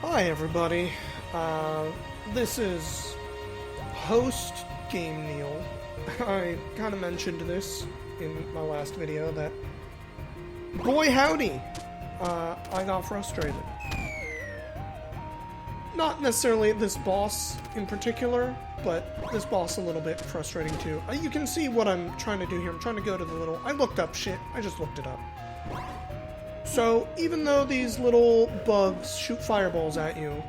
Hi everybody, this is host Game Neil. I kind of mentioned this in my last video that, boy howdy, I got frustrated. Not necessarily this boss in particular, but this boss a little bit frustrating too. You can see what I'm trying to do here. I'm trying to go to the little... I looked up shit. I just looked it up. So, even though these little bugs shoot fireballs at you,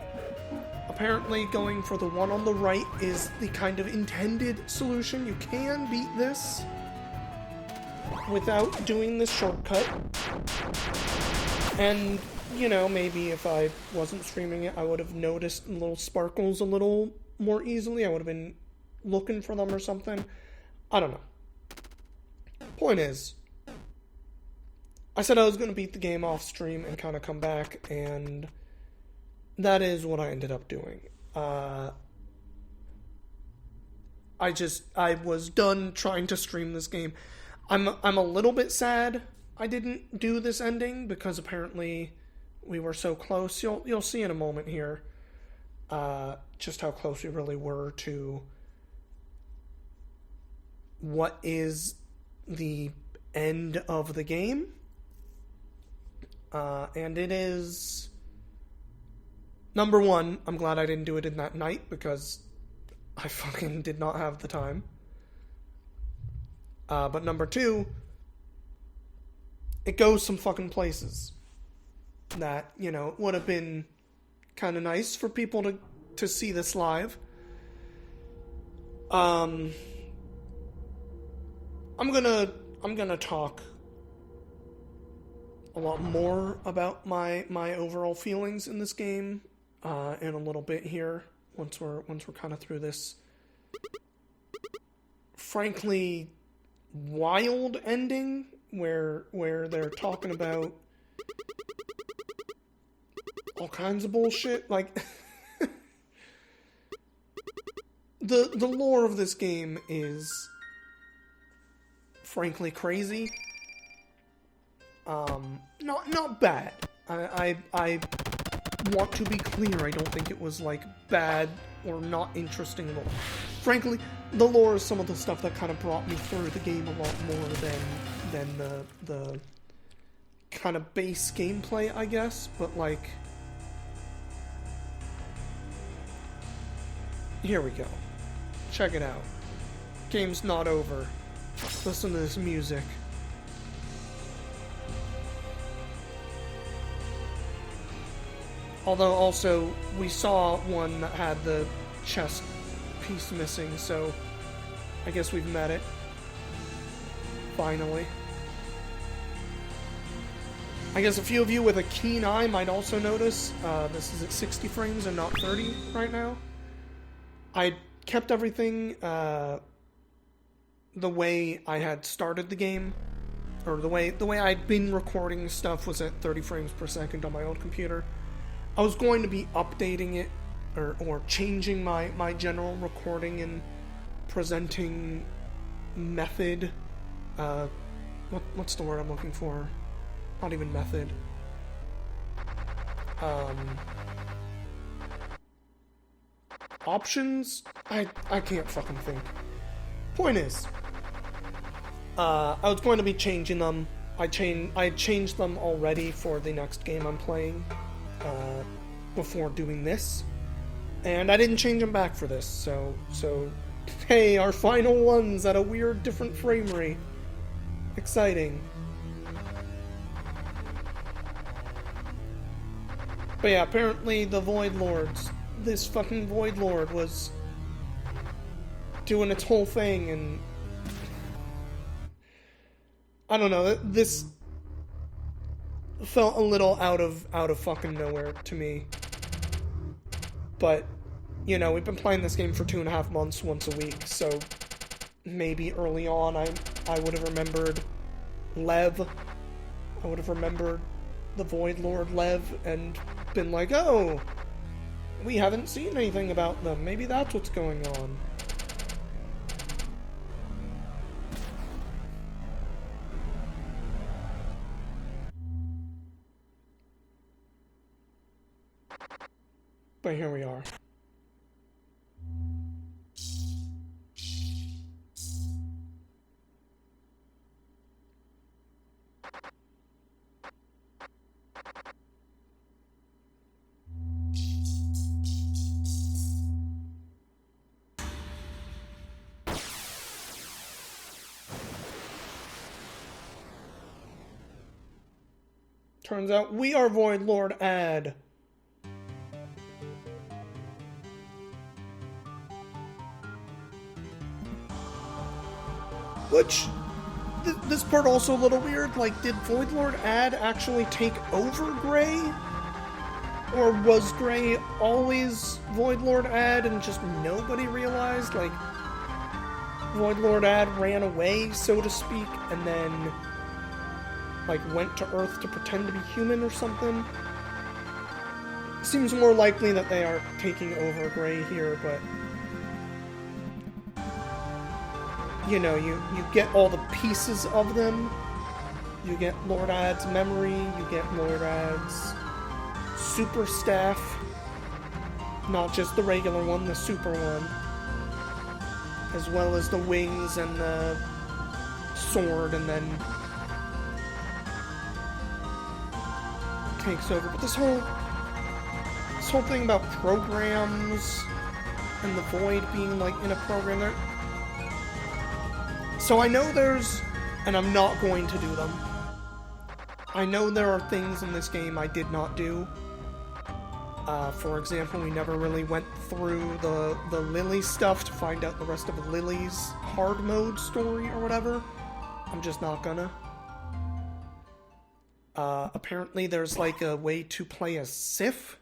apparently going for the one on the right is the kind of intended solution. You can beat this without doing this shortcut. And, you know, maybe if I wasn't streaming it, I would have noticed little sparkles a little more easily. I would have been looking for them or something. I don't know. Point is, I said I was going to beat the game off stream and kind of come back, and that is what I ended up doing. I was done trying to stream this game. I'm a little bit sad I didn't do this ending, because apparently we were so close. You'll see in a moment here just how close we really were to what is the end of the game. And it is... Number one, I'm glad I didn't do it in that night, because I fucking did not have the time. But number two, it goes some fucking places that, you know, would have been kind of nice for people to see this live. I'm gonna talk a lot more about my overall feelings in this game in a little bit here, once we're kind of through this frankly wild ending where they're talking about all kinds of bullshit. Like the lore of this game is frankly crazy. Not bad. I want to be clear, I don't think it was, like, bad or not interesting at all. Frankly, the lore is some of the stuff that kind of brought me through the game a lot more than the kind of base gameplay, I guess. But, like, here we go. Check it out. Game's not over. Listen to this music. Although, also, we saw one that had the chest piece missing, so I guess we've met it. Finally. I guess a few of you with a keen eye might also notice this is at 60 frames and not 30 right now. I kept everything the way I had started the game, or the way I'd been recording stuff was at 30 frames per second on my old computer. I was going to be updating it, or changing my general recording and presenting method. What's the word I'm looking for? Not even method. Options? I can't fucking think. Point is, I was going to be changing them. I changed them already for the next game I'm playing. Before doing this, and I didn't change them back for this, so hey, our final one's at a weird different frame rate. Exciting. But yeah, apparently the Void Lords, this fucking Void Lord was doing its whole thing, and I don't know, this felt a little out of fucking nowhere to me. But, you know, we've been playing this game for 2.5 months once a week, so maybe early on I would have remembered Lev. I would have remembered the Void Lord Lev and been like, oh, we haven't seen anything about them. Maybe that's what's going on. But here we are. Turns out we are Void Lord Ad. Which, this part also a little weird. Like, did Void Lord Ad actually take over Gray? Or was Gray always Void Lord Ad and just nobody realized? Like, Void Lord Ad ran away, so to speak, and then like went to Earth to pretend to be human or something. Seems more likely that they are taking over Gray here, but you know, you get all the pieces of them. You get Lord Ad's memory, you get Lord Ad's super staff, not just the regular one, the super one, as well as the wings and the sword, and then takes over. But this whole thing about programs and the Void being like in a program there. So I know there's, and I'm not going to do them. I know there are things in this game I did not do. For example, we never really went through the Lily stuff to find out the rest of Lily's hard mode story or whatever. I'm just not gonna. Apparently there's like a way to play as Sif,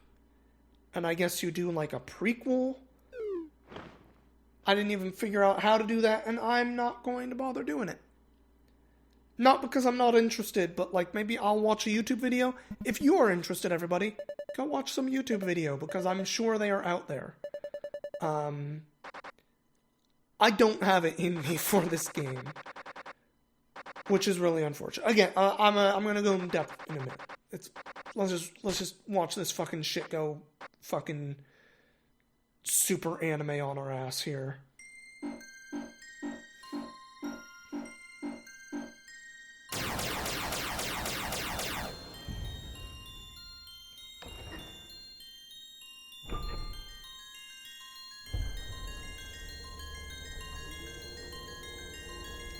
and I guess you do like a prequel. I didn't even figure out how to do that, and I'm not going to bother doing it. Not because I'm not interested, but like maybe I'll watch a YouTube video. If you are interested, everybody, go watch some YouTube video, because I'm sure they are out there. I don't have it in me for this game, which is really unfortunate. Again, I'm gonna go in depth in a minute. Let's just watch this fucking shit go fucking super anime on our ass here.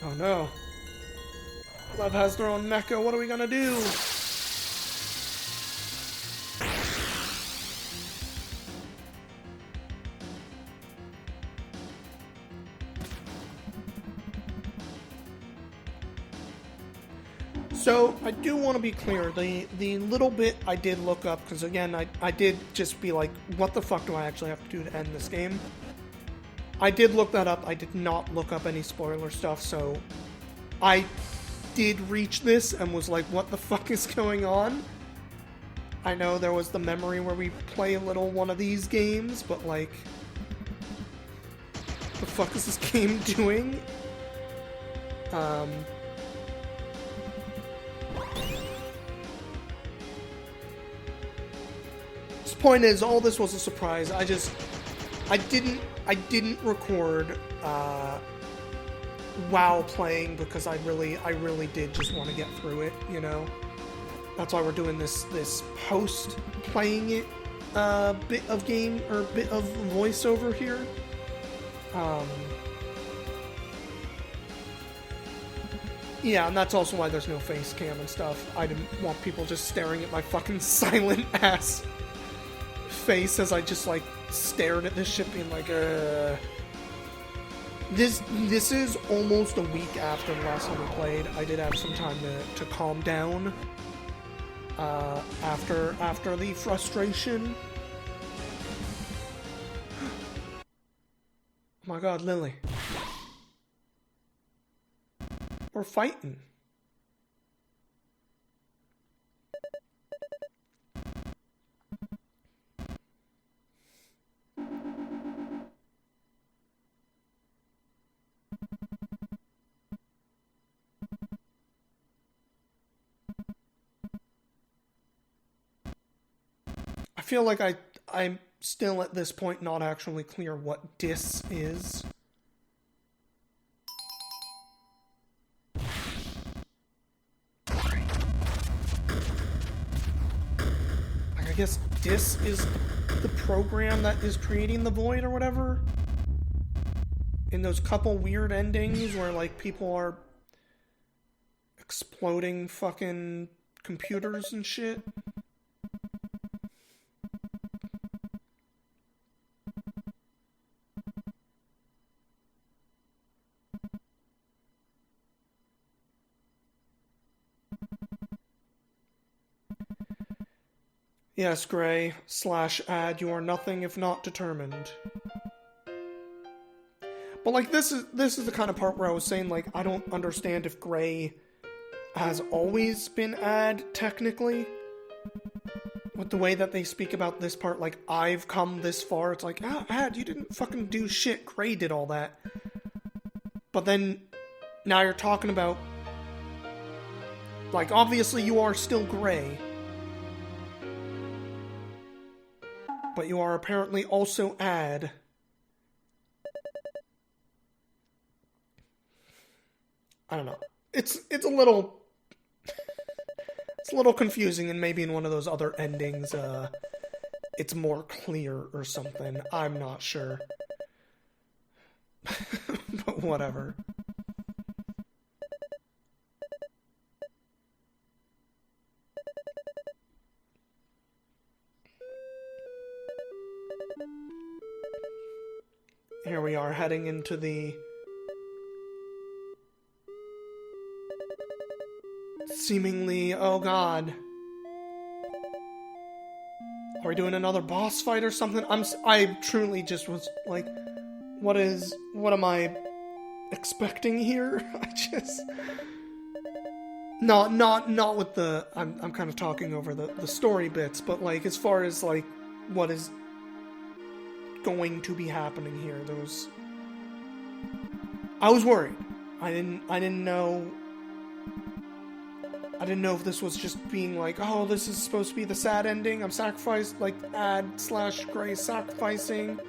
Oh no. Love has their own mecha, what are we gonna do? So, I do want to be clear, the little bit I did look up, because again, I did just be like, what the fuck do I actually have to do to end this game? I did look that up, I did not look up any spoiler stuff, so I did reach this and was like, what the fuck is going on? I know there was the memory where we play a little one of these games, but like, the fuck is this game doing? This point is, all this was a surprise. I didn't record while playing, because I really did just want to get through it, you know? That's why we're doing this post playing it bit of game, or bit of voiceover here. Yeah, and that's also why there's no face cam and stuff. I didn't want people just staring at my fucking silent ass face as I just like stared at this shit being like, This is almost a week after the last time we played. I did have some time to calm down after the frustration. Oh my god, Lily. We're fighting. I feel like I'm still at this point not actually clear what dis is. I guess dis is the program that is creating the void or whatever. In those couple weird endings where, like, people are exploding fucking computers and shit. Yes, Gray, /ad, you are nothing if not determined. But, like, this is the kind of part where I was saying, like, I don't understand if Gray has always been ad, technically. With the way that they speak about this part, like, I've come this far, it's like, ad, you didn't fucking do shit, Gray did all that. But then, now you're talking about, like, obviously you are still Gray. But you are apparently also ad. I don't know. It's a little confusing, and maybe in one of those other endings it's more clear or something. I'm not sure. But whatever. Here we are heading into the seemingly, oh god. Are we doing another boss fight or something? I truly just was like, what am I expecting here? I just... Not with the, I'm kind of talking over the story bits, but like, as far as like, what is going to be happening here, I was worried. I didn't know if this was just being like, oh, this is supposed to be the sad ending. I'm sacrificed, like, ad/Gray sacrificing.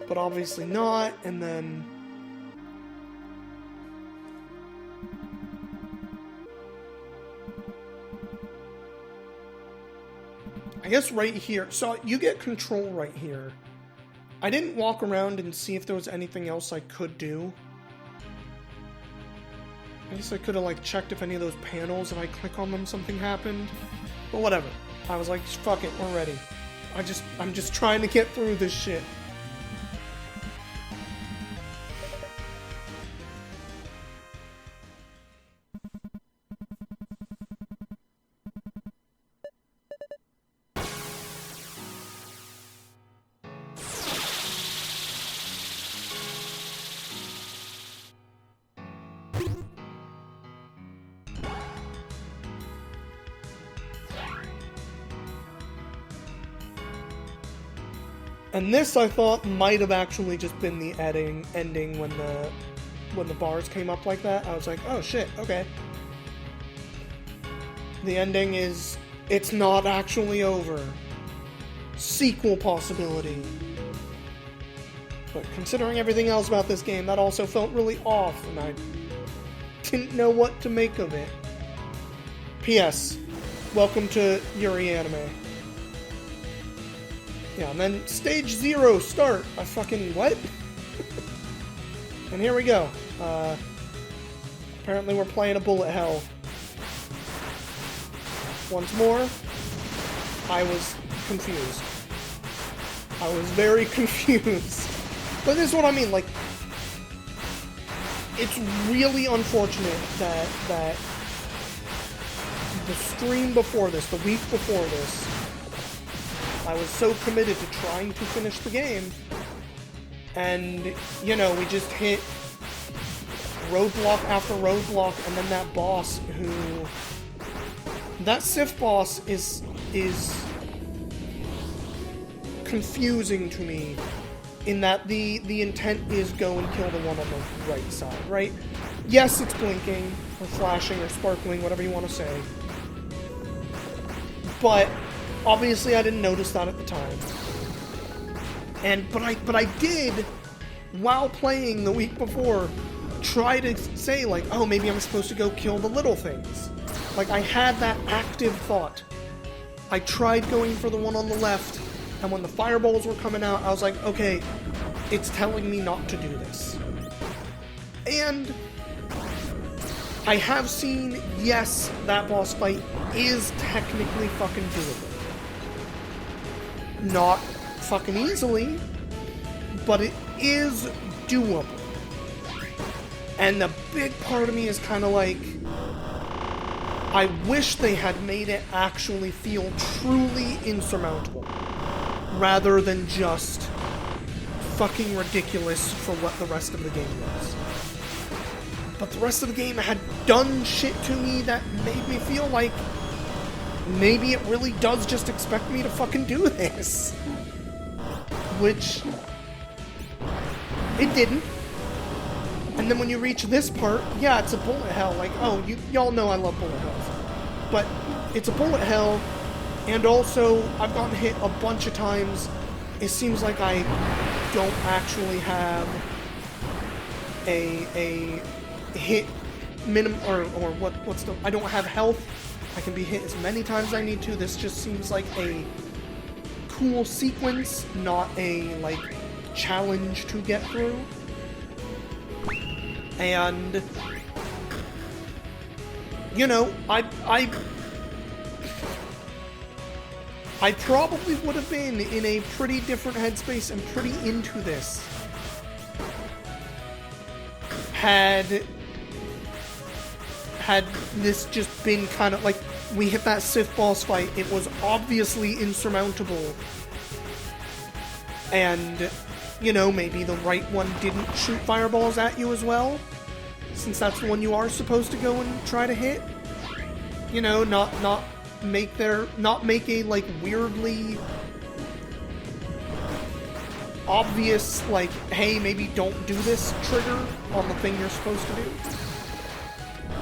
But obviously not, and then... I guess right here, so you get control right here. I didn't walk around and see if there was anything else I could do. I guess I could have, like, checked if any of those panels, if I click on them, something happened. But whatever. I was like, fuck it, we're ready. I'm just trying to get through this shit. And this, I thought, might have actually just been the ending when the bars came up like that. I was like, oh shit, okay. The ending is, it's not actually over. Sequel possibility. But considering everything else about this game, that also felt really off, and I didn't know what to make of it. P.S. Welcome to Yuri Anime. Yeah, and then stage 0, start. I fucking, what? And here we go. Apparently we're playing a bullet hell. Once more, I was confused. I was very confused. But this is what I mean, like, it's really unfortunate that the stream before this, the week before this, I was so committed to trying to finish the game, and, you know, we just hit roadblock after roadblock, and then that boss who... That Sif boss is confusing to me, in that the intent is go and kill the one on the right side, right? Yes, it's blinking, or flashing, or sparkling, whatever you want to say, but... Obviously, I didn't notice that at the time. But I did, while playing the week before, try to say, like, oh, maybe I'm supposed to go kill the little things. Like, I had that active thought. I tried going for the one on the left, and when the fireballs were coming out, I was like, okay, it's telling me not to do this. And I have seen, yes, that boss fight is technically fucking doable. Not fucking easily, but it is doable. And the big part of me is kind of like, I wish they had made it actually feel truly insurmountable, rather than just fucking ridiculous for what the rest of the game was. But the rest of the game had done shit to me that made me feel like maybe it really does just expect me to fucking do this. Which it didn't. And then when you reach this part, yeah, it's a bullet hell. Like, oh, y'all know I love bullet hells. But it's a bullet hell, and also I've gotten hit a bunch of times. It seems like I don't actually have a hit minimum, or what's the, I don't have health. I can be hit as many times as I need to. This just seems like a cool sequence, not a, like, challenge to get through. And, you know, I probably would have been in a pretty different headspace and pretty into this had this just been kind of like, we hit that Sith boss fight, it was obviously insurmountable, and, you know, maybe the right one didn't shoot fireballs at you as well, since that's the one you are supposed to go and try to hit. You know, not make a, like, weirdly obvious, like, hey, maybe don't do this trigger on the thing you're supposed to do.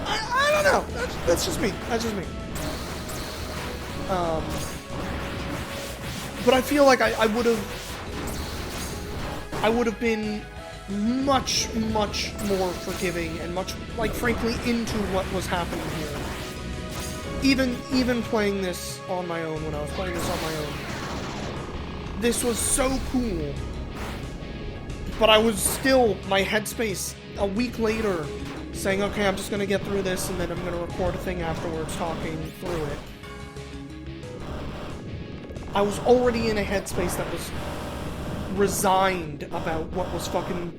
I don't know. That's just me. That's just me. But I feel like I would have been much more forgiving and much, like, frankly, into what was happening here. Even playing this on my own, when I was playing this on my own. This was so cool. But I was still, my headspace, a week later, saying, okay, I'm just going to get through this, and then I'm going to record a thing afterwards talking through it. I was already in a headspace that was resigned about what was fucking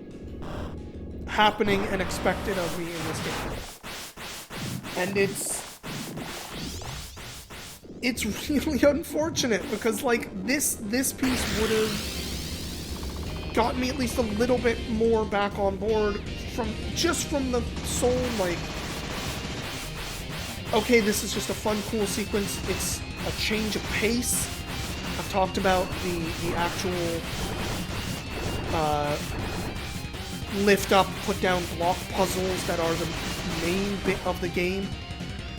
happening and expected of me in this game. And it's really unfortunate, because, like, this piece would have gotten me at least a little bit more back on board from the soul, like, okay, this is just a fun, cool sequence. It's a change of pace. I've talked about the actual lift up, put down block puzzles that are the main bit of the game.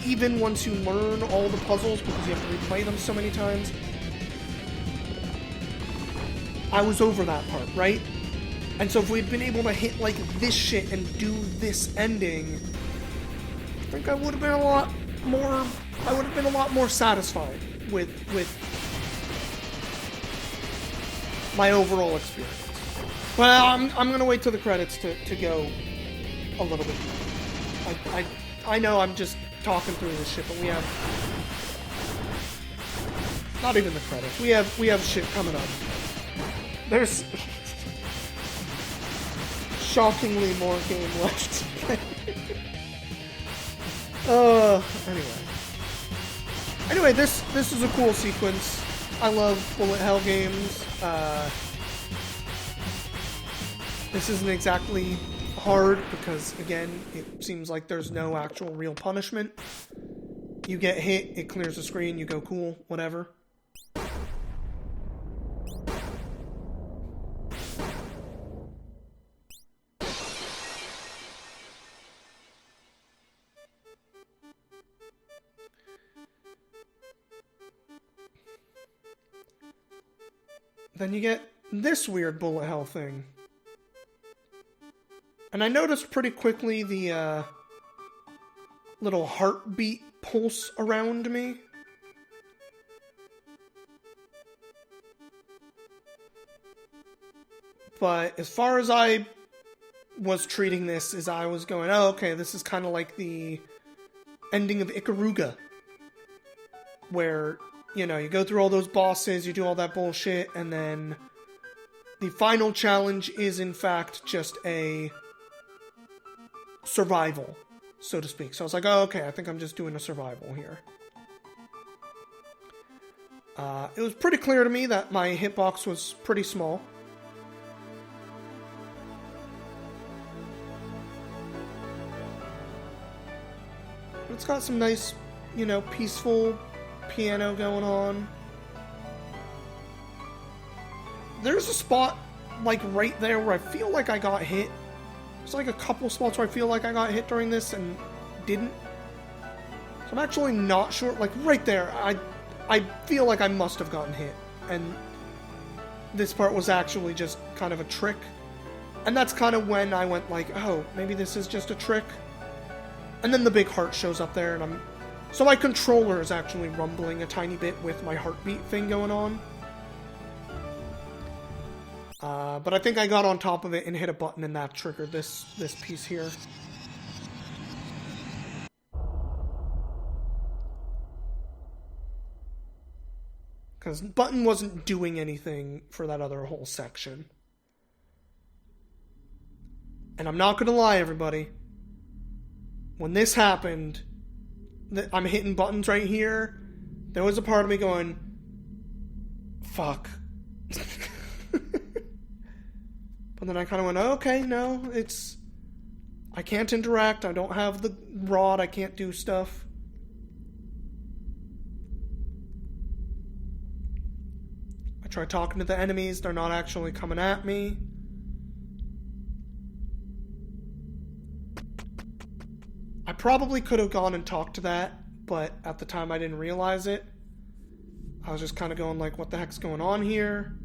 Even once you learn all the puzzles, because you have to replay them so many times, I was over that part, right? And so if we'd been able to hit, like, this shit and do this ending, I think I would have been a lot more satisfied with my overall experience. But I'm gonna wait till the credits to go a little bit more. I know I'm just talking through this shit, but we have not even the credits. We have shit coming up. There's shockingly more game left to play. Anyway, this is a cool sequence. I love bullet hell games. This isn't exactly hard because, again, it seems like there's no actual real punishment. You get hit, it clears the screen, you go, cool, whatever. Then you get this weird bullet hell thing. And I noticed pretty quickly the little heartbeat pulse around me. But as far as I was treating this, is I was going, oh, okay, this is kind of like the ending of Ikaruga. Where, you know, you go through all those bosses, you do all that bullshit, and then the final challenge is, in fact, just a survival, so to speak. So I was like, oh, okay, I think I'm just doing a survival here. It was pretty clear to me that my hitbox was pretty small. It's got some nice, you know, peaceful piano going on. There's a spot, like, right there where I feel like I got hit. There's, like, a couple spots where I feel like I got hit during this and didn't. So I'm actually not sure. Like, right there, I feel like I must have gotten hit. And this part was actually just kind of a trick. And that's kind of when I went like, oh, maybe this is just a trick. And then the big heart shows up there, and so my controller is actually rumbling a tiny bit with my heartbeat thing going on. But I think I got on top of it and hit a button, and that triggered this piece here. Because button wasn't doing anything for that other whole section. And I'm not gonna lie, everybody. When this happened, I'm hitting buttons right here, there was a part of me going, fuck. But then I kind of went, oh, okay, no, I can't interact, I don't have the rod, I can't do stuff. I try talking to the enemies, they're not actually coming at me. I probably could have gone and talked to that, but at the time I didn't realize it. I was just kind of going like, what the heck's going on here?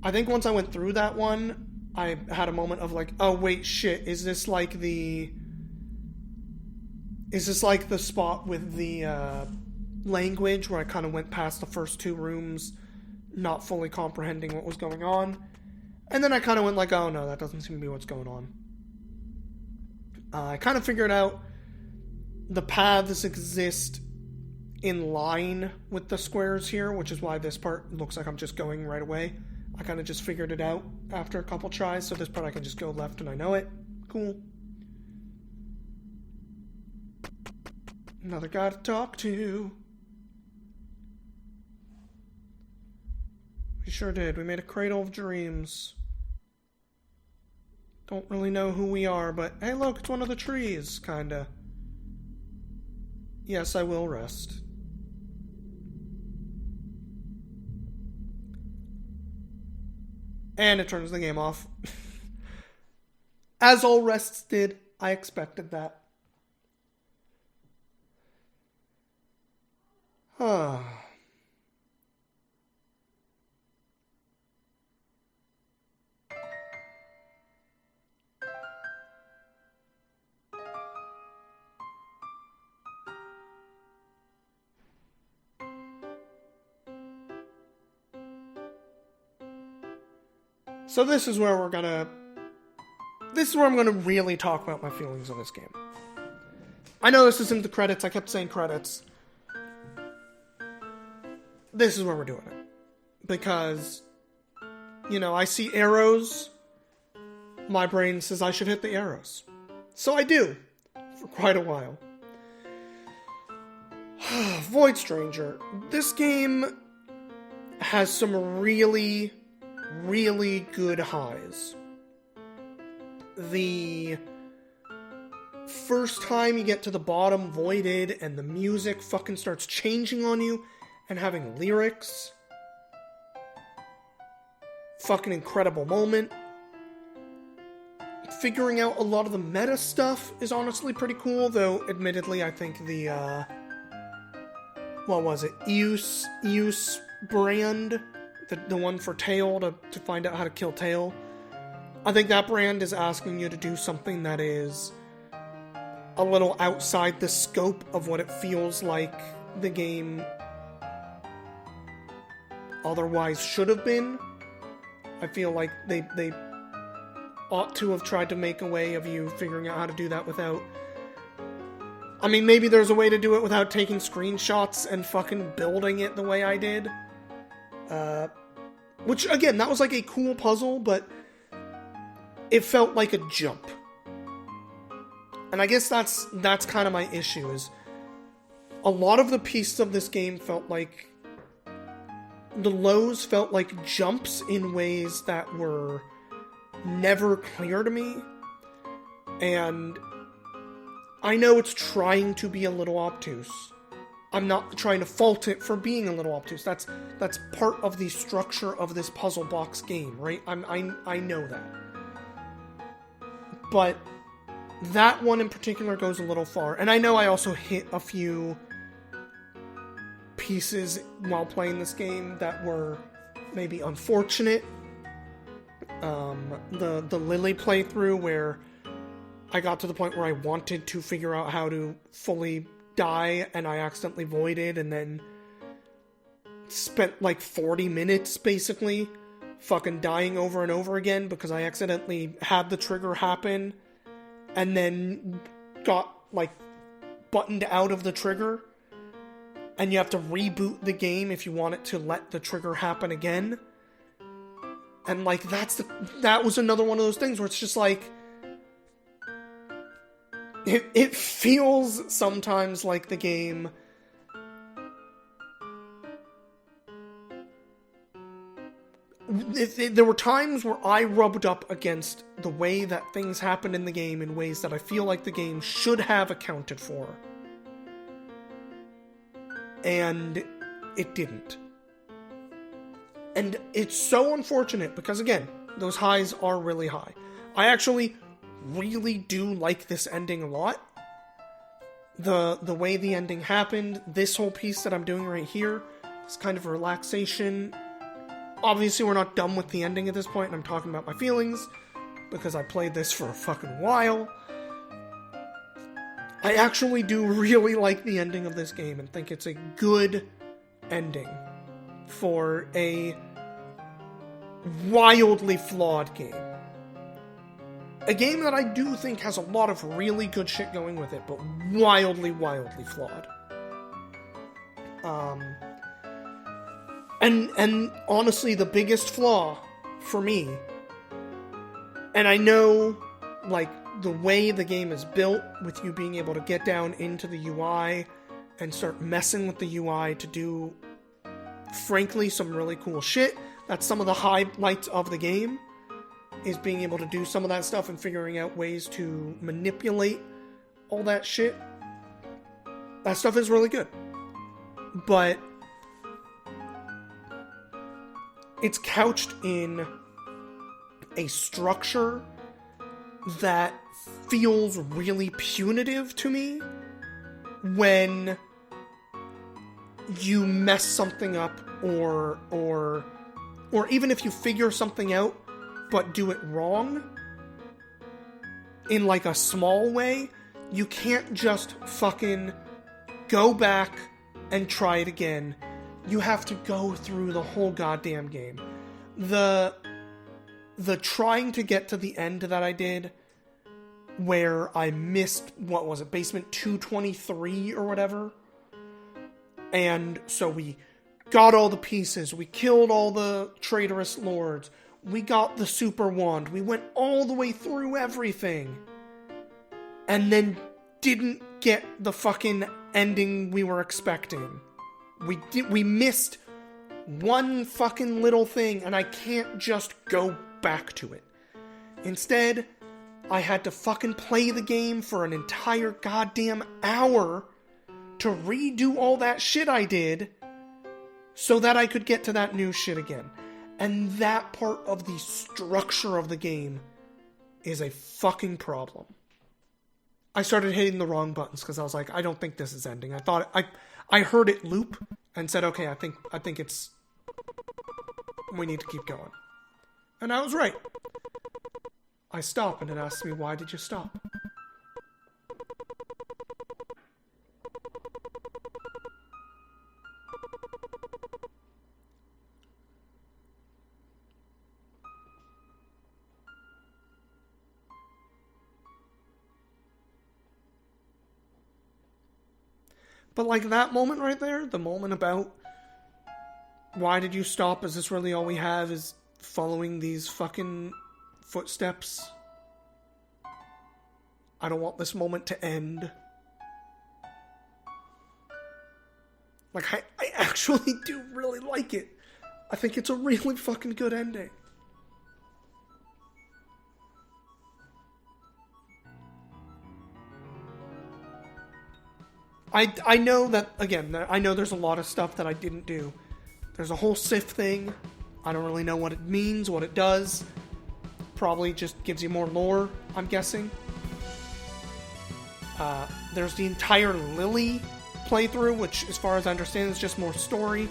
I think once I went through that one, I had a moment of like, oh wait, shit, is this like the spot with the language where I kind of went past the first two rooms, not fully comprehending what was going on? And then I kind of went like, oh no, that doesn't seem to be what's going on. I kind of figured out the paths exist in line with the squares here, which is why this part looks like I'm just going right away. I kind of just figured it out after a couple tries, so this part I can just go left and I know it. Cool. Another guy to talk to. We sure did. We made a cradle of dreams. Don't really know who we are, but hey look, it's one of the trees, kinda. Yes, I will rest. And it turns the game off. As all rests did, I expected that. Huh. So this is where I'm gonna really talk about my feelings on this game. I know this isn't the credits, I kept saying credits. This is where we're doing it. Because, you know, I see arrows, my brain says I should hit the arrows. So I do, for quite a while. Void Stranger. This game has some really good highs. The first time you get to the bottom, Voided, and the music fucking starts changing on you and having lyrics. Fucking incredible moment. Figuring out a lot of the meta stuff is honestly pretty cool, though admittedly I think the what was it? Use brand the one for Tail to find out how to kill Tail. I think that brand is asking you to do something that is a little outside the scope of what it feels like the game otherwise should have been. I feel like they ought to have tried to make a way of you figuring out how to do that without... I mean, maybe there's a way to do it without taking screenshots and fucking building it the way I did. Which, again, that was like a cool puzzle, but it felt like a jump. And I guess that's kind of my issue, is a lot of the pieces of this game felt like... The lows felt like jumps in ways that were never clear to me. And I know it's trying to be a little obtuse. I'm not trying to fault it for being a little obtuse. That's part of the structure of this puzzle box game, right? I know that. But that one in particular goes a little far. And I know I also hit a few pieces while playing this game that were maybe unfortunate. The Lily playthrough, where I got to the point where I wanted to figure out how to fully die and I accidentally voided, and then spent like 40 minutes basically fucking dying over and over again because I accidentally had the trigger happen and then got like buttoned out of the trigger. And you have to reboot the game if you want it to let the trigger happen again. And, like, that was another one of those things where it's just, like... It feels sometimes like the game... There were times where I rubbed up against the way that things happened in the game in ways that I feel like the game should have accounted for. And it didn't. And it's so unfortunate because, again, those highs are really high. I actually really do like this ending a lot. The way the ending happened, this whole piece that I'm doing right here, is kind of a relaxation. Obviously, we're not done with the ending at this point, and I'm talking about my feelings, because I played this for a fucking while. I actually do really like the ending of this game and think it's a good ending for a wildly flawed game. A game that I do think has a lot of really good shit going with it, but wildly, wildly flawed. And honestly, the biggest flaw for me, and I know, like, the way the game is built, with you being able to get down into the UI and start messing with the UI to do, frankly, some really cool shit. That's some of the highlights of the game, is being able to do some of that stuff and figuring out ways to manipulate all that shit. That stuff is really good. But it's couched in a structure that feels really punitive to me when you mess something up or even if you figure something out but do it wrong in like a small way. You can't just fucking go back and try it again. You have to go through the whole goddamn game. The trying to get to the end that I did, where I missed, what was it, basement 223 or whatever? And so we got all the pieces, we killed all the traitorous lords, we got the super wand, we went all the way through everything, and then didn't get the fucking ending we were expecting. We missed one fucking little thing, and I can't just go back to it. Instead, I had to fucking play the game for an entire goddamn hour to redo all that shit I did so that I could get to that new shit again. And that part of the structure of the game is a fucking problem. I started hitting the wrong buttons because I was like, I don't think this is ending. I heard it loop and said, okay, I think it's We need to keep going. And I was right. I stop and it asks me, why did you stop? But like that moment right there, the moment about why did you stop? Is this really all we have? Is following these fucking footsteps? I don't want this moment to end. Like, I actually do really like it. I think it's a really fucking good ending. I know that, again, I know there's a lot of stuff that I didn't do. There's a whole Sif thing. I don't really know what it means, what it does. Probably just gives you more lore, I'm guessing. There's the entire Lily playthrough, which, as far as I understand, is just more story.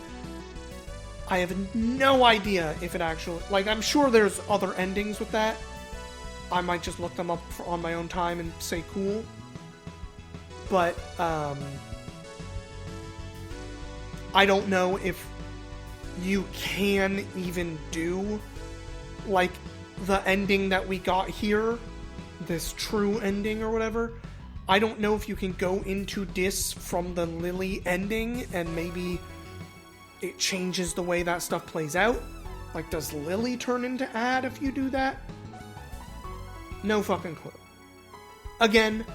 I have no idea if it actually... Like, I'm sure there's other endings with that. I might just look them up on my own time and say cool. But, I don't know if you can even do, like, the ending that we got here, this true ending or whatever. I don't know if you can go into this from the Lily ending and maybe it changes the way that stuff plays out. Like, does Lily turn into Ad if you do that? No fucking clue. Again,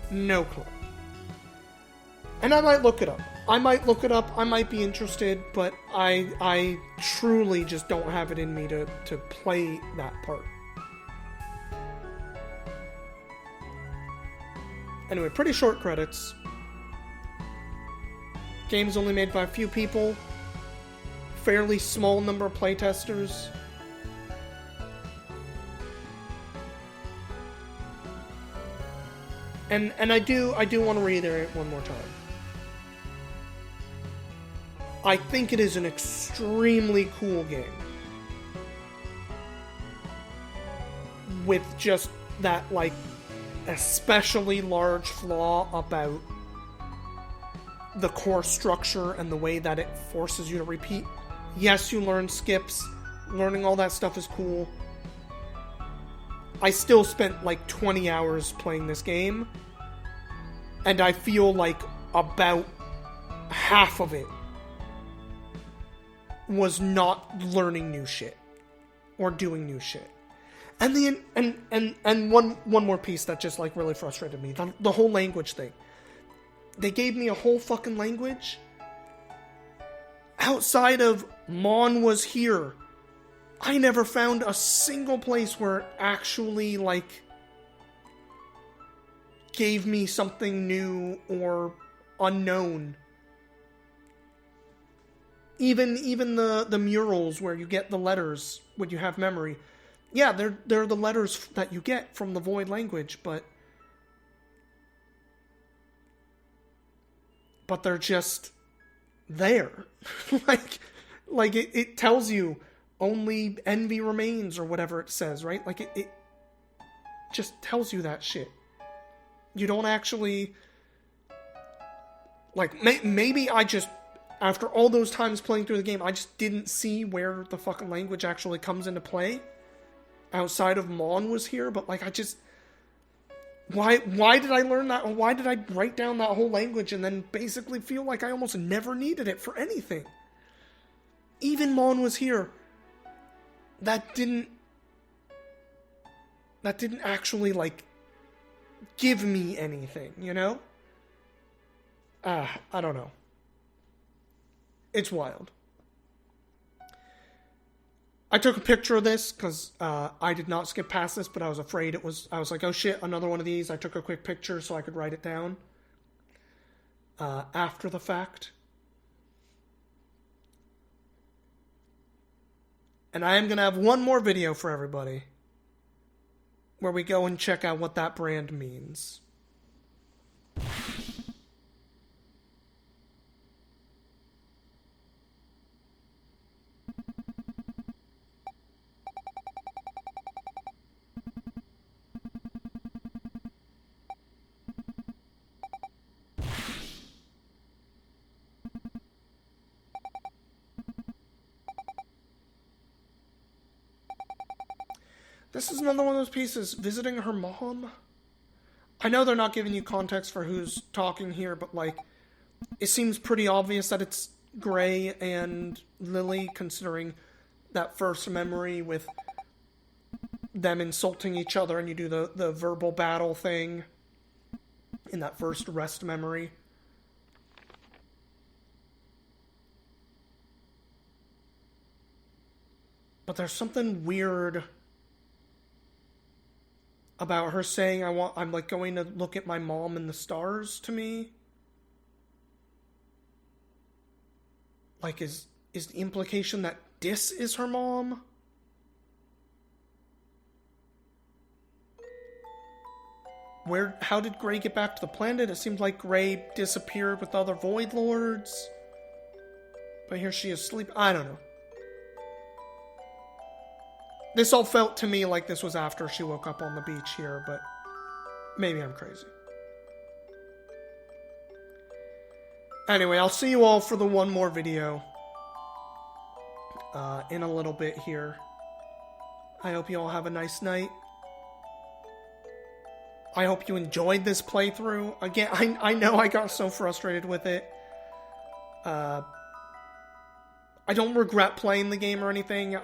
no clue. And I might look it up. I might be interested, but I truly just don't have it in me to play that part. Anyway, pretty short credits. Game's only made by a few people. Fairly small number of playtesters. And I do want to reiterate one more time. I think it is an extremely cool game. With just that, like, especially large flaw about the core structure and the way that it forces you to repeat. Yes, you learn skips. Learning all that stuff is cool. I still spent like 20 hours playing this game. And I feel like about half of it was not learning new shit. Or doing new shit. And one more piece that just like really frustrated me. The whole language thing. They gave me a whole fucking language. Outside of Mon was here. I never found a single place where it actually, like, gave me something new or unknown. Even the murals where you get the letters when you have memory. Yeah, they're the letters that you get from the Void language, but they're just there. like it tells you only envy remains or whatever it says, right? Like it just tells you that shit. You don't actually, like, maybe I just, after all those times playing through the game, I just didn't see where the fucking language actually comes into play. Outside of Mon was here, but like I just, why did I learn that? Why did I write down that whole language and then basically feel like I almost never needed it for anything? Even Mon was here. That didn't actually, like, give me anything, you know? I don't know. It's wild. I took a picture of this because I did not skip past this, but I was afraid I was like, oh shit, another one of these. I took a quick picture so I could write it down after the fact. And I am going to have one more video for everybody where we go and check out what that brand means. This is another one of those pieces. Visiting her mom? I know they're not giving you context for who's talking here, but, like, it seems pretty obvious that it's Gray and Lily, considering that first memory with them insulting each other and you do the verbal battle thing in that first rest memory. But there's something weird about her saying I'm like going to look at my mom in the stars to me. Like, is the implication that this is her mom? How did Gray get back to the planet? It seems like Gray disappeared with other Void Lords. But here she is asleep. I don't know. This all felt to me like this was after she woke up on the beach here, but maybe I'm crazy. Anyway, I'll see you all for the one more video in a little bit here. I hope you all have a nice night. I hope you enjoyed this playthrough. Again, I know I got so frustrated with it. I don't regret playing the game or anything.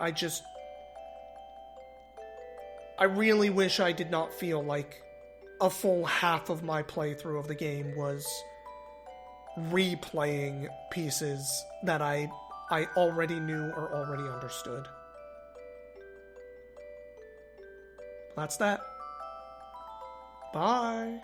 I really wish I did not feel like a full half of my playthrough of the game was replaying pieces that I already knew or already understood. That's that. Bye.